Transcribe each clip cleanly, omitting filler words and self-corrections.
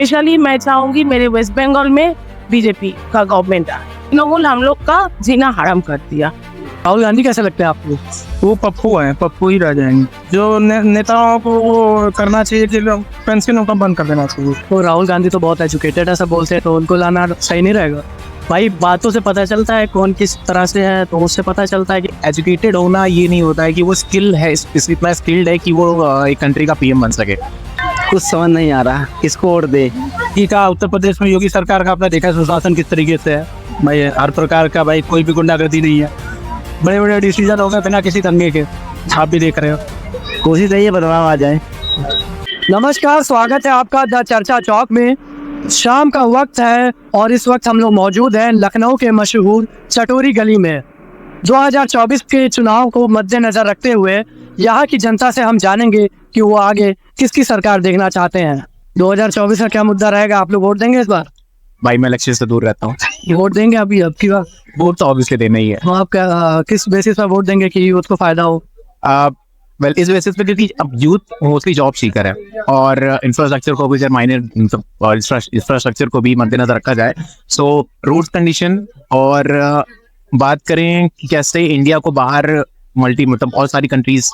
Specially मैं चाहूंगी मेरे वेस्ट बंगाल में बीजेपी का गवर्नमेंट आए। इन्होंने हम लोग का जीना हराम कर दिया। राहुल गांधी कैसे लगते हैं आपको? वो पप्पू है, पप्पू ही रह जाएंगे। जो नेताओं को वो करना चाहिए कि पेंशनों का बंद कर देना चाहिए। तो राहुल गांधी तो बहुत एजुकेटेड है, सब बोलते हैं, तो उनको लाना सही नहीं रहेगा। भाई बातों से पता चलता है कौन किस तरह से है, तो उससे पता चलता है कि एजुकेटेड होना ये नहीं होता है कि वो स्किल है, इतना स्किल्ड है कि वो एक कंट्री का पीएम बन सके। कुछ समझ नहीं आ रहा, किसको वोट दे। का उत्तर प्रदेश में योगी सरकार का आपने देखा सुशासन किस तरीके से है भाई, हर प्रकार का भाई, कोई भी गुंडागर्दी नहीं है। बड़े बड़े डिसीजन हो गए बिना किसी दंगे के, आप भी देख रहे हो। कोशिश यही है बदलाव आ जाए। नमस्कार, स्वागत है आपका द चर्चा चौक में। शाम का वक्त है और इस वक्त हम लोग मौजूद हैं लखनऊ के मशहूर चटोरी गली में। 2024 के चुनाव को मद्देनजर रखते हुए यहाँ की जनता से हम जानेंगे कि वो आगे किसकी सरकार देखना चाहते हैं। 2024 का क्या मुद्दा रहेगा? आप लोग वोट देंगे इस बार? भाई मैं इलेक्शन से दूर रहता हूँ। वोट देंगे अभी अब की बार? वोट तो ऑब्वियसली देना ही है। तो आप किस बेसिस पर वोट देंगे कि यूथ को फायदा हो? वेल इस बेसिस पे क्योंकि अब यूथ मोस्टली जॉब सीकर है और इंफ्रास्ट्रक्चर को भी माइनर इंफ्रास्ट्रक्चर को भी मद्देनजर रखा जाए। सो रोड कंडीशन और बात करें कि कैसे इंडिया को बाहर मतलब बहुत सारी कंट्रीज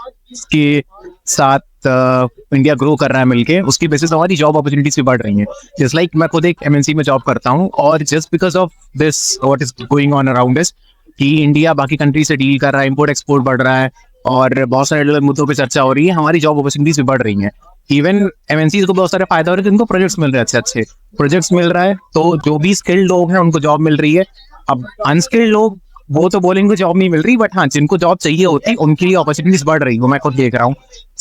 के साथ इंडिया ग्रो कर रहा है मिलके, उसकी बेसिस हमारी जॉब अपॉर्चुनिटीज भी बढ़ रही हैं। जस्ट लाइक मैं खुद एक एमएनसी में जॉब करता हूँ और just because of this what is going on around this कि इंडिया बाकी कंट्री से डील कर रहा है, इंपोर्ट एक्सपोर्ट बढ़ रहा है और बहुत सारे मुद्दों पे चर्चा हो रही है, हमारी जॉब अपॉर्चुनिटीज भी बढ़ रही हैं। इवन एमएनसी को बहुत सारे फायदा हो रहे हैं, जिनको प्रोजेक्ट्स मिल रहे हैं, अच्छे प्रोजेक्ट्स मिल रहा है, तो जो भी स्किल्ड लोग हैं उनको जॉब मिल रही है। अब अनस्किल्ड लोग वो तो बोलेंगे जॉब नहीं मिल रही, बट हाँ जिनको जॉब चाहिए होती है उनकी अपॉर्चुनिटीज बढ़ रही है, मैं खुद देख रहा हूँ।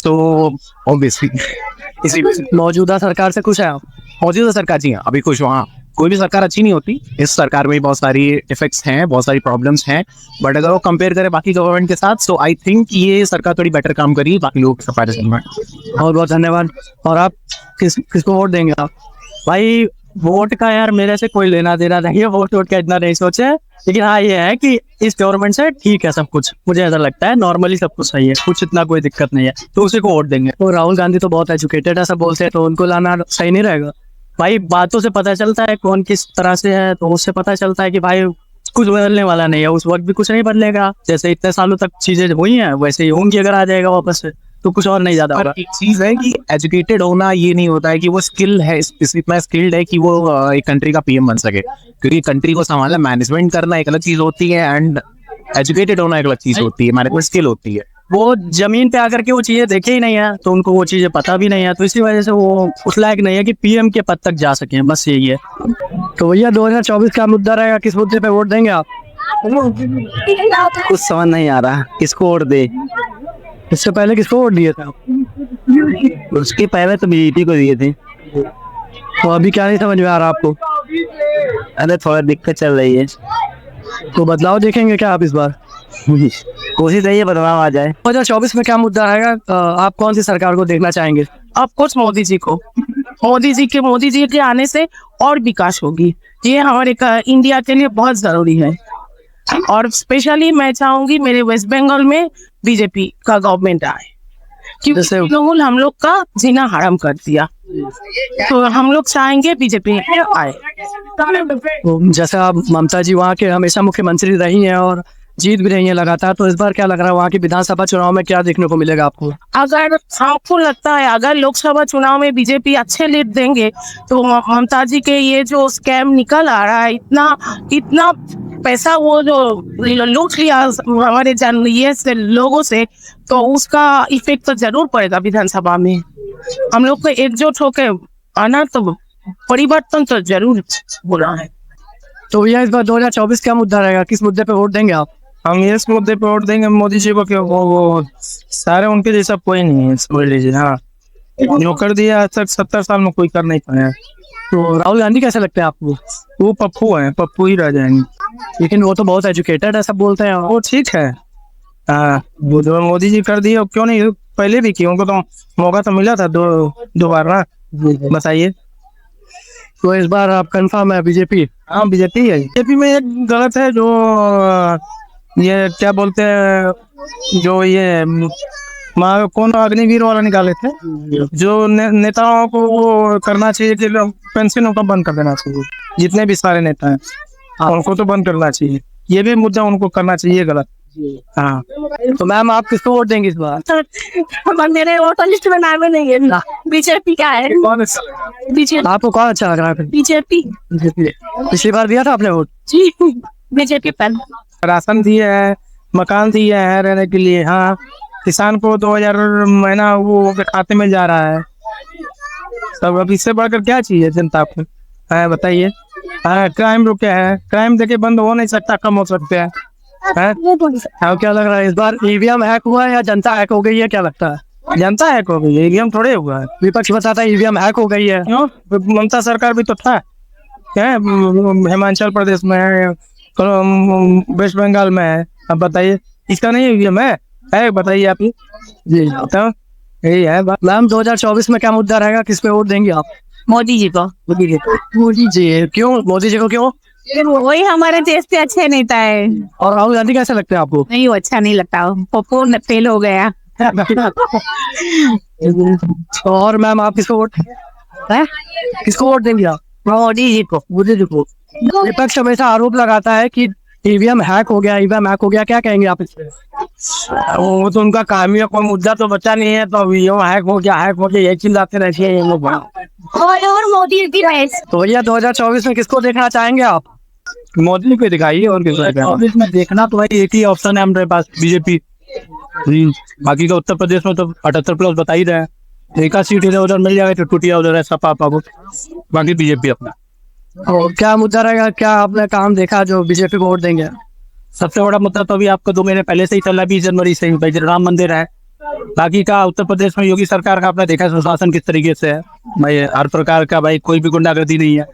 तो ऑब्वियसली इसी मौजूदा सरकार से खुश है आप? मौजूदा सरकार जी हाँ, अभी खुश हो। हाँ, कोई भी सरकार अच्छी नहीं होती, इस सरकार में बहुत सारी इफेक्ट्स हैं, बहुत सारी प्रॉब्लम्स हैं, बट अगर वो कंपेयर करें बाकी गवर्नमेंट के साथ, सो आई थिंक ये सरकार थोड़ी बेटर काम करी बाकी लोगों के फायदे में। बहुत बहुत धन्यवाद। और आप किसको वोट देंगे आप? भाई वोट का यार मेरे से कोई लेना देना नहीं है, वोट का इतना नहीं सोचे, लेकिन हाँ ये है कि इस गवर्नमेंट से ठीक है सब कुछ, मुझे ऐसा लगता है नॉर्मली सब कुछ सही है, कुछ इतना कोई दिक्कत नहीं है, तो उसी को वोट देंगे। तो राहुल गांधी तो बहुत एजुकेटेड है, सब बोलते हैं, तो उनको लाना सही नहीं रहेगा। भाई बातों से पता चलता है कौन किस तरह से है, तो उससे पता चलता है कि भाई कुछ बदलने वाला नहीं है, उस वक्त भी कुछ नहीं बदलेगा। जैसे इतने सालों तक चीजें हुई हैं वैसे ही होंगी, अगर आ जाएगा वापस से तो कुछ और नहीं ज्यादा होगा। एक चीज है कि एजुकेटेड होना ये नहीं होता है कि वो स्किल है, इतना स्किल्ड है कि वो एक कंट्री का पीएम बन सके, क्योंकि कंट्री को संभालना, मैनेजमेंट करना एक अलग चीज होती है एंड एजुकेटेड होना एक अलग चीज होती है, मैनेजमेंट स्किल होती है। वो जमीन पे आकर के वो चीजें देखे ही नहीं है, तो उनको वो चीजें पता भी नहीं है, तो इसी वजह से वो उस लायक नहीं है कि पीएम के पद तक जा सके, बस यही है। तो भैया 2024 का मुद्दा रहेगा, किस मुद्दे पे वोट देंगे आप? कुछ समझ नहीं आ रहा, किसको वोट दे। इससे पहले किसको वोट दिए थे आप? उसके पहले तो बीजेपी को दिए थे। तो अभी क्या नहीं समझ में आ रहा आपको? अरे थोड़ा दिक्कत चल रही है। तो बदलाव देखेंगे क्या आप इस बार? कोशिश यही है बदलाव आ जाए। 2024 में क्या मुद्दा रहेगा? आप कौन सी सरकार को देखना चाहेंगे? ऑफकोर्स मोदी जी को। मोदी जी के आने से और विकास होगी, ये हमारे इंडिया के लिए बहुत जरूरी है। और स्पेशली मैं चाहूंगी मेरे वेस्ट बंगाल में बीजेपी का गवर्नमेंट आए, क्योंकि इन्होंने हम लोग का जीना हराम कर दिया, तो हम लोग चाहेंगे बीजेपी आए। तो जैसे आप ममता जी वहाँ के हमेशा मुख्यमंत्री रही हैं और जीत भी रही हैं लगातार, तो इस बार क्या लग रहा है वहाँ की विधानसभा चुनाव में क्या देखने को मिलेगा आपको? अगर आपको लगता है अगर लोकसभा चुनाव में बीजेपी अच्छे लीड देंगे, तो ममता जी के ये जो स्कैम निकल आ रहा है, इतना पैसा वो जो लूट लिया हमारे ये से लोगों से, तो उसका इफेक्ट तो जरूर पड़ेगा विधानसभा में। हम लोग को एकजुट होकर आना, तो परिवर्तन तो जरूर हो रहा है। तो भैया इस बार 2024 क्या मुद्दा रहेगा, किस मुद्दे पे वोट देंगे आप? हम इस मुद्दे पे वोट देंगे मोदी जी को, क्यों वो सारे उनके जैसा कोई नहीं है, समझ लीजिए। हाँ, जो कर दिया आज तक 70 साल में कोई कर नहीं पाया। तो राहुल गांधी कैसे लगते हैं आपको? वो पप्पू है, पप्पू ही रह जाएंगे। लेकिन वो तो बहुत एजुकेटेड है, सब बोलते हैं। वो ठीक है, हाँ, वो जो मोदी जी कर दिए क्यों नहीं पहले भी किया, उनको तो मौका तो मिला था दो बार ना। बताइए। तो इस बार आप कंफर्म है बीजेपी? हाँ बीजेपी है। बीजेपी में एक गलत है, जो ये क्या बोलते हैं, जो ये कौन अग्निवीर वाला निकाले थे जो नेताओं को वो करना चाहिए कि पेंशनों का बंद कर देना चाहिए, जितने भी सारे नेता हैं उनको तो बंद करना चाहिए, ये भी मुद्दा उनको करना चाहिए गलत। हाँ तो मैम आप किसको वोट देंगे इस बार? मेरे वोटर लिस्ट में नाम ही नहीं है ना, बीजेपी का है। कौन अच्छा लगा? बीजेपी आपको कौन अच्छा लग रहा है? बीजेपी पिछली बार दिया था आपने वोट? जी, बीजेपी पर। राशन दिए है, मकान दिए है रहने के लिए। हाँ, किसान को 2000 महीना वो उनके खाते में जा रहा है सब। अब इससे बढ़कर क्या चाहिए जनता को? है बताइए। हाँ, क्राइम रुके हैं, क्राइम देखिए बंद हो नहीं सकता, कम हो सकते हैं। हाँ, क्या लग रहा है इस बार ईवीएम हैक हुआ है या जनता हैक हो गई है, क्या लगता है? जनता हैक हो गई है, ईवीएम थोड़े हुआ है। विपक्ष बताता है ईवीएम हैक हो गई है। क्यों? ममता सरकार भी तो था, क्या है, हिमाचल प्रदेश में है, वेस्ट बंगाल में है। अब बताइए, इसका नहीं ईवीएम है बताइए आप ही। जी तो यही है बात। मैम 2024 में क्या मुद्दा रहेगा, किस पे वोट देंगे आप? मोदी जी को। मोदी जी। क्यों मोदी जी को क्यों? वही हमारे देश से अच्छे नेता है। और राहुल गांधी कैसे लगते हैं आपको? नहीं, वो अच्छा नहीं लगता, पप्पू फेल हो गया। और मैम आप किसको वोट किसको वोट देंगे आप? मोदी जी को। मोदी जी को। विपक्ष हमेशा आरोप लगाता है कि ईवीएम हैक हो गया, ईवीएम हैक हो गया, क्या कहेंगे आप इससे? वो तो उनका काम ही है, कोई मुद्दा तो बचा नहीं है, तो अब ये हैक हो गया यही चिल्लाते रहते हैं ये लोग। और मोदी की रेस। तो भैया 2024 में किसको देखना चाहेंगे आप? मोदी को दिखाइए और किसको में देखना तो भाई एक ही ऑप्शन है हमारे पास, बीजेपी। बाकी का उत्तर प्रदेश में तो 78+ बता ही रहे हैं, एक सीट इधर उधर मिल जाएगा तो टूटिया उधर है सपा को, बाकी बीजेपी अपना। और क्या मुद्दा रहेगा, क्या आपने काम देखा जो बीजेपी को वोट देंगे? सबसे बड़ा मुद्दा तो अभी आपको 2 महीने पहले से ही चल रहा है, 20 जनवरी से ही भाई राम मंदिर है। बाकी का उत्तर प्रदेश में योगी सरकार का आपने देखा सुशासन किस तरीके से है भाई, हर प्रकार का भाई कोई भी गुंडागर्दी नहीं है,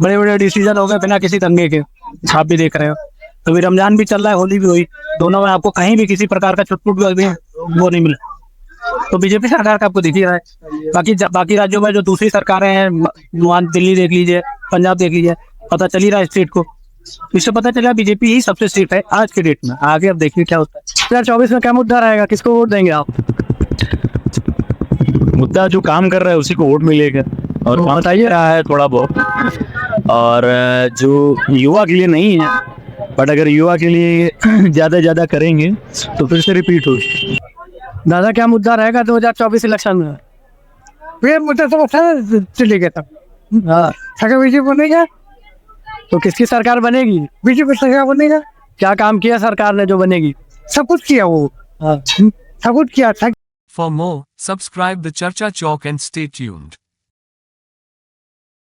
बड़े बड़े डिसीजन हो गए बिना किसी दंगे के, आप भी देख रहे हो। तो अभी रमजान भी चल रहा है, होली भी हुई, दोनों में आपको कहीं भी किसी प्रकार का छुटपुट वो नहीं मिला। तो बीजेपी सरकार का आपको दिख ही रहा है। बाकी राज्यों में जो दूसरी सरकारें हैं, वहाँ दिल्ली देख लीजिए, पंजाब देख लीजिए, पता चल ही रहा है स्टेट को। इससे पता चला बीजेपी ही सबसे सेफ है आज के डेट में। आगे अब देखिए क्या होता है। 2024 में क्या मुद्दा रहेगा, किसको वोट देंगे आप? मुद्दा जो काम कर रहा है उसी को वोट मिलेगा, और काम बताइए रहा है थोड़ा बहुत। और जो युवा के लिए नहीं है, बट अगर युवा के लिए ज्यादा करेंगे तो फिर से रिपीट हो। दादा क्या मुद्दा रहेगा 2024 इलेक्शन में? फिर मुद्दा तो चलेगा तब। हाँ, सरकार बीजेपी बनेगा तो किसकी सरकार बनेगी? बीजेपी सरकार बनेगा। क्या काम किया सरकार ने जो बनेगी? सब कुछ किया वो, हाँ। सब कुछ किया था। For more, subscribe the Charcha Chalk and stay tuned.